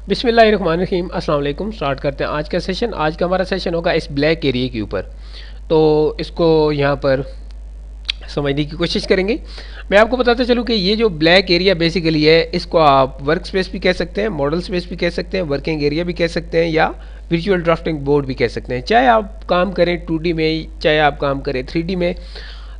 बिस्मिल्लाहिर्रहमानिर्रहीम अस्सलाम वालेकुम। स्टार्ट करते हैं आज का सेशन। आज का हमारा सेशन होगा इस ब्लैक एरिया के ऊपर। तो इसको यहाँ पर समझने की कोशिश करेंगे। मैं आपको बताता चलूँ कि ये जो ब्लैक एरिया बेसिकली है, इसको आप वर्क स्पेस भी कह सकते हैं, मॉडल स्पेस भी कह सकते हैं, वर्किंग एरिया भी कह सकते हैं, या विजुअल ड्राफ्टिंग बोर्ड भी कह सकते हैं। चाहे आप काम करें 2D में, चाहे आप काम करें 3D में।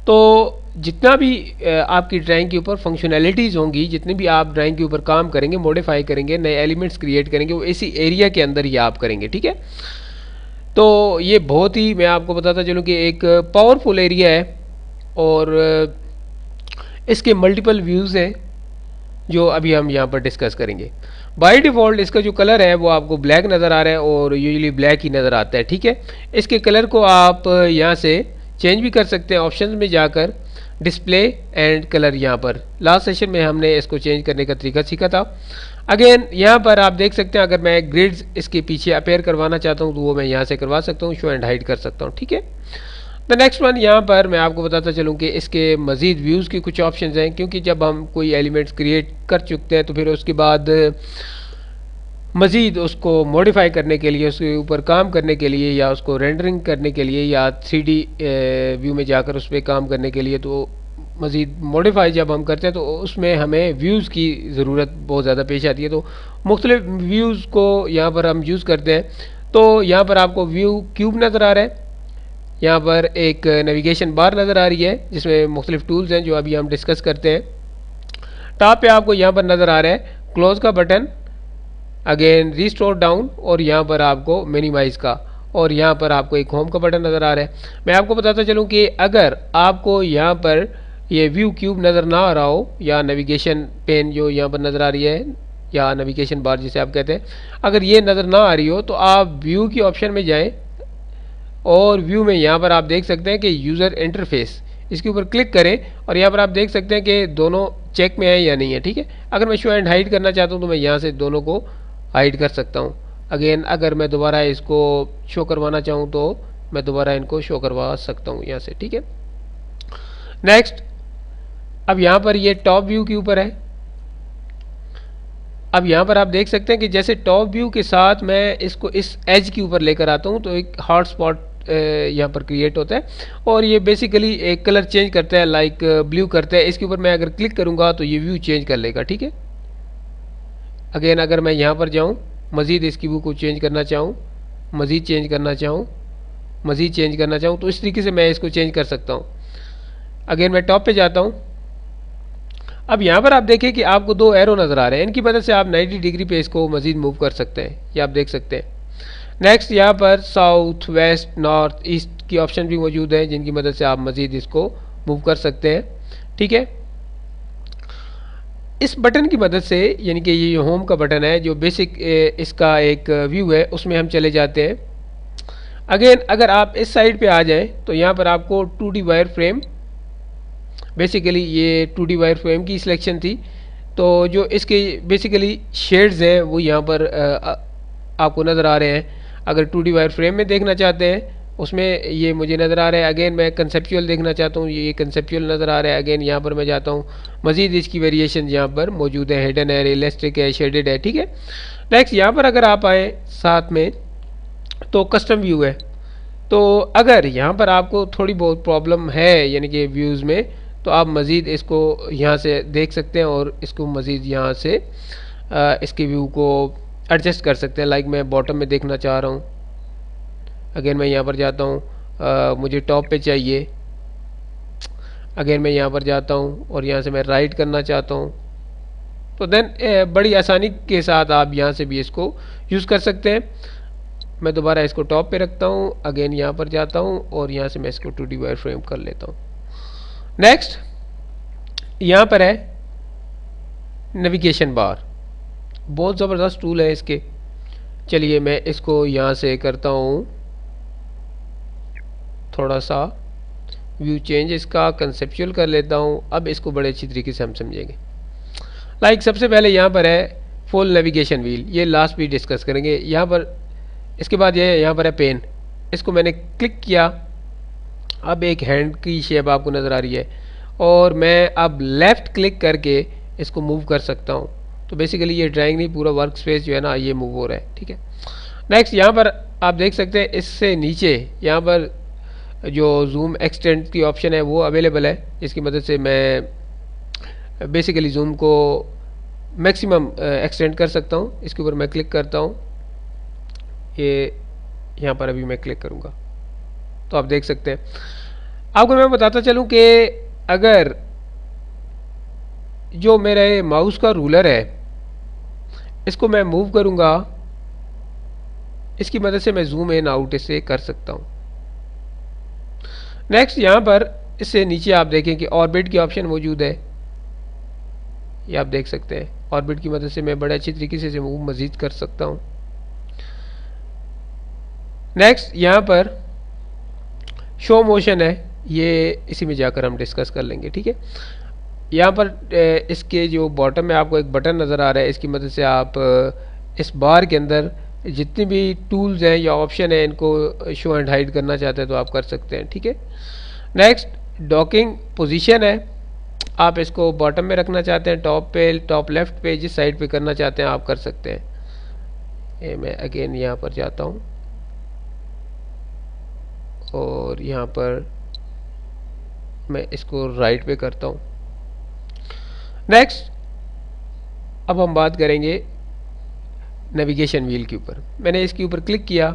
तो जितना भी आपकी ड्राइंग के ऊपर फंक्शनैलिटीज़ होंगी, जितने भी आप ड्राइंग के ऊपर काम करेंगे, मॉडिफाई करेंगे, नए एलिमेंट्स क्रिएट करेंगे, वो इसी एरिया के अंदर ही आप करेंगे। ठीक है। तो ये बहुत ही, मैं आपको बताता चलूँ कि एक पावरफुल एरिया है, और इसके मल्टीपल व्यूज़ हैं जो अभी हम यहाँ पर डिस्कस करेंगे। बाय डिफ़ॉल्ट इसका जो कलर है वो आपको ब्लैक नज़र आ रहा है, और यूजुअली ब्लैक ही नज़र आता है। ठीक है। इसके कलर को आप यहाँ से चेंज भी कर सकते हैं ऑप्शंस में जाकर, डिस्प्ले एंड कलर। यहाँ पर लास्ट सेशन में हमने इसको चेंज करने का तरीका सीखा था। अगेन यहाँ पर आप देख सकते हैं, अगर मैं ग्रिड्स इसके पीछे अपेयर करवाना चाहता हूँ तो वो मैं यहाँ से करवा सकता हूँ, शो एंड हाइड कर सकता हूँ। ठीक है। द नेक्स्ट वन, यहाँ पर मैं आपको बताता चलूँ कि इसके मज़ीद व्यूज़ के कुछ ऑप्शंस हैं, क्योंकि जब हम कोई एलिमेंट्स क्रिएट कर चुकते हैं तो फिर उसके बाद मज़ीद उसको मॉडिफाई करने के लिए, उसके ऊपर काम करने के लिए, या उसको रेंडरिंग करने के लिए, या 3D व्यू में जाकर उस पर काम करने के लिए, तो मज़ीद मॉडिफाई जब हम करते हैं तो उसमें हमें व्यूज़ की ज़रूरत बहुत ज़्यादा पेश आती है। तो मुख्तलिफ व्यूज़ को यहाँ पर हम यूज़ करते हैं। तो यहाँ पर आपको व्यू क्यूब नज़र आ रहा है, यहाँ पर एक नेविगेशन बार नज़र आ रही है जिसमें मुख्तलिफ टूल्स हैं जो अभी हम डिस्कस करते हैं। टॉप पे आपको यहाँ पर नज़र आ रहा है क्लोज का बटन, अगेन रिस्टोर डाउन, और यहाँ पर आपको मिनिमाइज़ का, और यहाँ पर आपको एक होम का बटन नज़र आ रहा है। मैं आपको बताता चलूँ कि अगर आपको यहाँ पर ये व्यू क्यूब नज़र ना आ रहा हो, या नेविगेशन पेन जो यहाँ पर नज़र आ रही है, या नेविगेशन बार जिसे आप कहते हैं, अगर ये नज़र ना आ रही हो तो आप व्यू की ऑप्शन में जाएं, और व्यू में यहाँ पर आप देख सकते हैं कि यूज़र इंटरफेस, इसके ऊपर क्लिक करें, और यहाँ पर आप देख सकते हैं कि दोनों चेक में है या नहीं है। ठीक है। अगर मैं शो एंड हाइड करना चाहता हूँ तो मैं यहाँ से दोनों को हाइड कर सकता हूँ। अगेन अगर मैं दोबारा इसको शो करवाना चाहूँ तो मैं दोबारा इनको शो करवा सकता हूँ यहाँ से। ठीक है। नेक्स्ट, अब यहाँ पर ये टॉप व्यू के ऊपर है। अब यहाँ पर आप देख सकते हैं कि जैसे टॉप व्यू के साथ मैं इसको इस एज के ऊपर लेकर आता हूँ तो एक हॉट स्पॉट यहाँ पर क्रिएट होता है, और ये बेसिकली एक कलर चेंज करता है, लाइक ब्लू करता है। इसके ऊपर मैं अगर क्लिक करूँगा तो ये व्यू चेंज कर लेगा। ठीक है। अगेन अगर मैं यहाँ पर जाऊँ, मज़ीद इसकी व्यू को चेंज करना चाहूँ, मज़ीद चेंज करना चाहूँ, मज़ीद चेंज करना चाहूँ, तो इस तरीके से मैं इसको चेंज कर सकता हूँ। अगेन मैं टॉप पे जाता हूँ। अब यहाँ पर आप देखिए कि आपको दो एरो नज़र आ रहे हैं, इनकी मदद से आप 90 डिग्री पे इसको मज़ीद मूव कर सकते हैं, ये आप देख सकते हैं। नेक्स्ट, यहाँ पर साउथ, वेस्ट, नॉर्थ, ईस्ट की ऑप्शन भी मौजूद है, जिनकी मदद से आप मज़ीद इसको मूव कर सकते हैं। ठीक है। इस बटन की मदद से, यानी कि ये होम का बटन है जो बेसिक इसका एक व्यू है, उसमें हम चले जाते हैं। अगेन अगर आप इस साइड पे आ जाएं तो यहाँ पर आपको 2D वायर फ्रेम, बेसिकली ये 2D वायर फ्रेम की सिलेक्शन थी, तो जो इसके बेसिकली शेड्स हैं वो यहाँ पर आपको नज़र आ रहे हैं। अगर 2D वायर फ्रेम में देखना चाहते हैं उसमें ये मुझे नज़र आ रहा है। अगेन मैं कंसेप्चुअल देखना चाहता हूँ, ये कंसेप्चुअल नज़र आ रहा है। अगेन यहाँ पर मैं जाता हूँ, मज़ीद इसकी वेरिएशन यहाँ पर मौजूद है, हिडन है, रियलिस्टिक है, शेडेड है। ठीक है। नेक्स्ट, यहाँ पर अगर आप आए साथ में तो कस्टम व्यू है। तो अगर यहाँ पर आपको थोड़ी बहुत प्रॉब्लम है यानी कि व्यूज़ में, तो आप मज़ीद इसको यहाँ से देख सकते हैं, और इसको मज़ीद यहाँ से इसके व्यू को एडजस्ट कर सकते हैं। लाइक मैं बॉटम में देखना चाह रहा हूँ, अगेन मैं यहाँ पर जाता हूँ, मुझे टॉप पे चाहिए, अगेन मैं यहाँ पर जाता हूँ और यहाँ से मैं राइट करना चाहता हूँ, तो देन बड़ी आसानी के साथ आप यहाँ से भी इसको यूज़ कर सकते हैं। मैं दोबारा इसको टॉप पे रखता हूँ, अगेन यहाँ पर जाता हूँ और यहाँ से मैं इसको 2D वायर फ्रेम कर लेता हूँ। नेक्स्ट, यहाँ पर है नेविगेशन बार, बहुत ज़बरदस्त टूल है इसके। चलिए मैं इसको यहाँ से करता हूँ थोड़ा सा व्यू चेंज, इसका कंसेप्चुअल कर लेता हूँ। अब इसको बड़े अच्छी तरीके से हम समझेंगे। लाइक सबसे पहले यहाँ पर है फुल नेविगेशन व्हील, ये लास्ट भी डिस्कस करेंगे। यहाँ पर इसके बाद ये यहाँ पर है पेन, इसको मैंने क्लिक किया, अब एक हैंड की शेप आपको नज़र आ रही है, और मैं अब लेफ़्ट क्लिक करके इसको मूव कर सकता हूँ। तो बेसिकली ये ड्राइंग नहीं, पूरा वर्क स्पेस जो है ना ये मूव हो रहा है। ठीक है, नेक्स्ट यहाँ पर आप देख सकते हैं इससे नीचे यहाँ पर जो जूम एक्सटेंड की ऑप्शन है वो अवेलेबल है, जिसकी मदद से मैं बेसिकली जूम को मैक्सिमम एक्सटेंड कर सकता हूँ। इसके ऊपर मैं क्लिक करता हूँ, ये यहाँ पर अभी मैं क्लिक करूँगा तो आप देख सकते हैं। आपको मैं बताता चलूँ कि अगर जो मेरे माउस का रूलर है इसको मैं मूव करूँगा, इसकी मदद से मैं जूम इन आउट इसे कर सकता हूँ। नेक्स्ट यहाँ पर इससे नीचे आप देखें कि ऑर्बिट की ऑप्शन मौजूद है, ये आप देख सकते हैं। ऑर्बिट की मदद से मैं बड़े अच्छी तरीके से इसे मूव मजीद कर सकता हूँ। नेक्स्ट यहाँ पर शो मोशन है, ये इसी में जाकर हम डिस्कस कर लेंगे। ठीक है, यहाँ पर इसके जो बॉटम में आपको एक बटन नज़र आ रहा है, इसकी मदद से आप इस बार के अंदर जितनी भी टूल्स हैं या ऑप्शन है इनको शो एंड हाइड करना चाहते हैं तो आप कर सकते हैं। ठीक है, नेक्स्ट डॉकिंग पोजीशन है, आप इसको बॉटम में रखना चाहते हैं, टॉप पे, टॉप लेफ्ट पे, जिस साइड पे करना चाहते हैं आप कर सकते हैं। ये मैं अगेन यहाँ पर जाता हूँ और यहाँ पर मैं इसको राइट पे करता हूँ। नेक्स्ट अब हम बात करेंगे नेविगेशन व्हील के ऊपर। मैंने इसके ऊपर क्लिक किया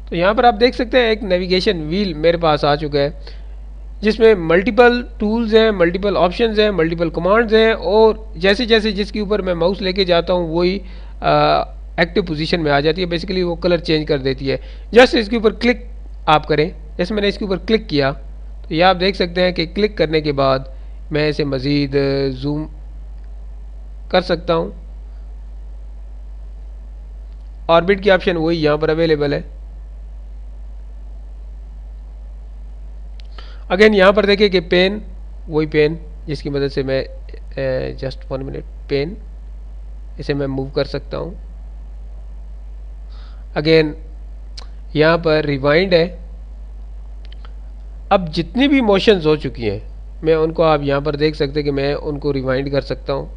तो यहाँ पर आप देख सकते हैं एक नेविगेशन व्हील मेरे पास आ चुका है, जिसमें मल्टीपल टूल्स हैं, मल्टीपल ऑप्शंस हैं, मल्टीपल कमांड्स हैं, और जैसे जैसे जिसके ऊपर मैं माउस लेके जाता हूँ वही एक्टिव पोजीशन में आ जाती है। बेसिकली वो कलर चेंज कर देती है। जस्ट इसके ऊपर क्लिक आप करें, जैसे मैंने इसके ऊपर क्लिक किया तो ये आप देख सकते हैं कि क्लिक करने के बाद मैं इसे मज़ीद जूम कर सकता हूँ। ऑर्बिट की ऑप्शन वही यहाँ पर अवेलेबल है। अगेन यहाँ पर देखिए कि पेन, वही पेन जिसकी मदद से मैं जस्ट 1 मिनट, पेन इसे मैं मूव कर सकता हूँ। अगेन यहाँ पर रिवाइंड है, अब जितनी भी मोशंस हो चुकी हैं मैं उनको आप यहाँ पर देख सकते हैं कि मैं उनको रिवाइंड कर सकता हूँ।